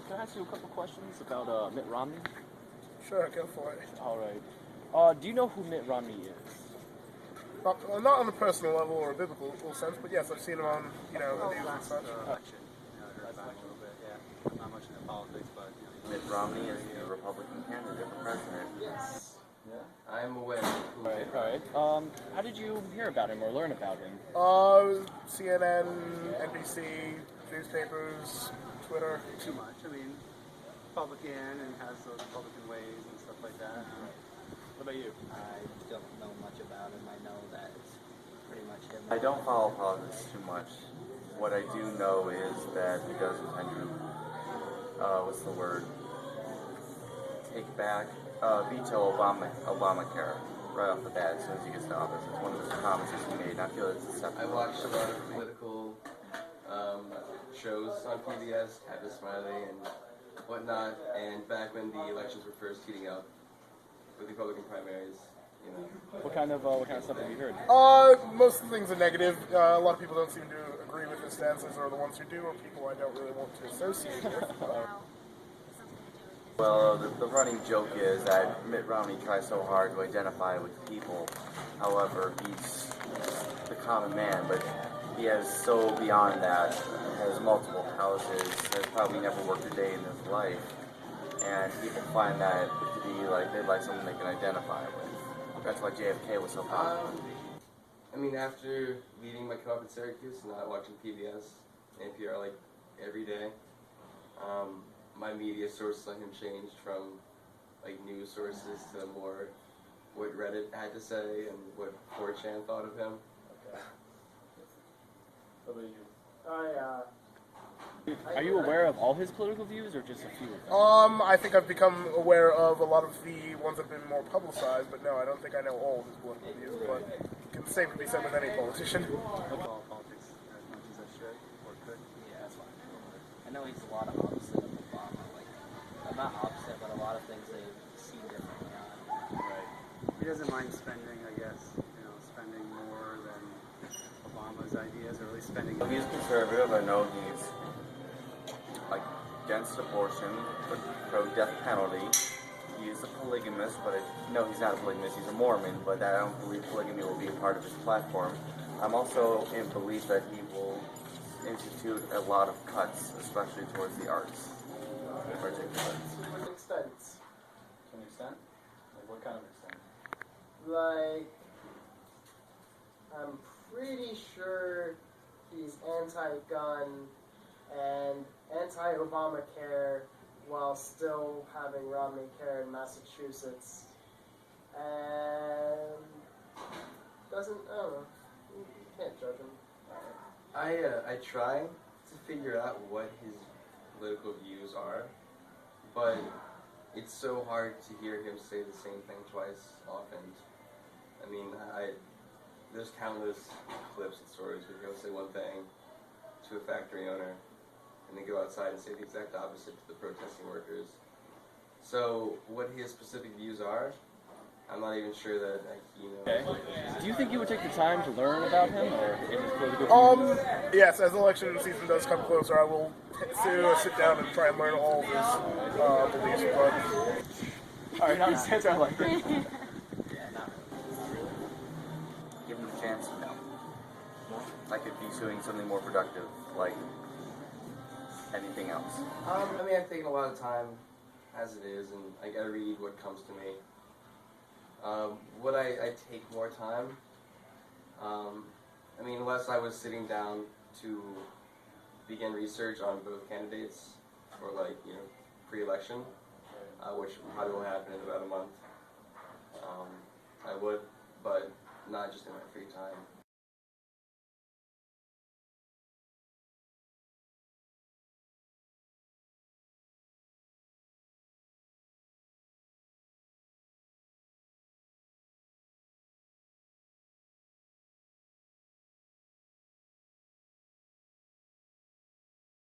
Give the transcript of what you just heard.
can I ask you a couple questions about Mitt Romney? Sure, go for it. All right. Do you know who Mitt Romney is? Not on a personal level or a biblical sense, but yes, I've seen him on, the news and such. Election. I heard about it a little bit, yeah. Not much into politics, but, Mitt Romney is the Republican candidate for president. Yes. Yeah, I am aware. All right. How did you hear about him or learn about him? CNN, NBC, newspapers, Twitter. Too much. I mean, Republican and has those Republican ways and stuff like that. What about you? I don't know much about him. I know that it's pretty much him. I don't follow politics too much. What I do know is that he does intend to, what's the word? Take back, veto Obamacare right off the bat as soon as he gets to office. It's one of the promises he made, and I feel it's acceptable. I watched a lot of political shows on PBS, Happy Smiley and whatnot, and back when the elections were first heating up with the Republican primaries, What kind of stuff have you heard? Most of the things are negative. A lot of people don't seem to agree with his stances, or the ones who do are people I don't really want to associate with. Well, the running joke is that Mitt Romney tries so hard to identify with people. However, he's the common man, but he has so beyond that. Has multiple houses, has probably never worked a day in his life, and people find that to be like they'd like someone they can identify with. That's why JFK was so popular. I mean, after leaving my co-op in Syracuse and not watching PBS, NPR like every day, my media sources on him changed from like news sources to more what Reddit had to say and what 4chan thought of him. Okay. What about you? I Are you aware of all his political views or just a few of them? I think I've become aware of a lot of the ones that have been more publicized, but no, I don't think I know all of his political views, but it can safely be said with any politician. follow politics as much as I should or could. Yeah, that's fine. I know he's a lot of opposite of Obama. Like, I'm not opposite, but a lot of things they see differently on. Right. He doesn't mind spending, I guess, spending more than Obama's ideas, or at least spending. He's conservative. I know he's against abortion, but pro-death penalty. He is a polygamist, but no, he's not a polygamist. He's a Mormon, but I don't believe polygamy will be a part of his platform. I'm also in belief that he will institute a lot of cuts, especially towards the arts. In particular. Extent. To an extent? Like what kind of extent? Like, I'm pretty sure he's anti-gun and anti-Obamacare while still having Romney Care in Massachusetts. And I don't know, you can't judge him. I try to figure out what his political views are, but it's so hard to hear him say the same thing twice often. I mean, there's countless clips and stories where he'll say one thing to a factory owner and then go outside and say the exact opposite to the protesting workers. So what his specific views are, I'm not even sure that he knows. Okay. Do you think you would take the time to learn about him or in his political views? Yes, as election season does come closer, I will sit down and try and learn all of his beliefs. But All right, now this answer I like it. Give him a chance, I could be doing something more productive, like anything else. I mean, I've taken a lot of time as it is, and I gotta read what comes to me. Would I take more time? I mean, unless I was sitting down to begin research on both candidates for pre-election, which probably will happen in about a month. I would, but not just in my free time.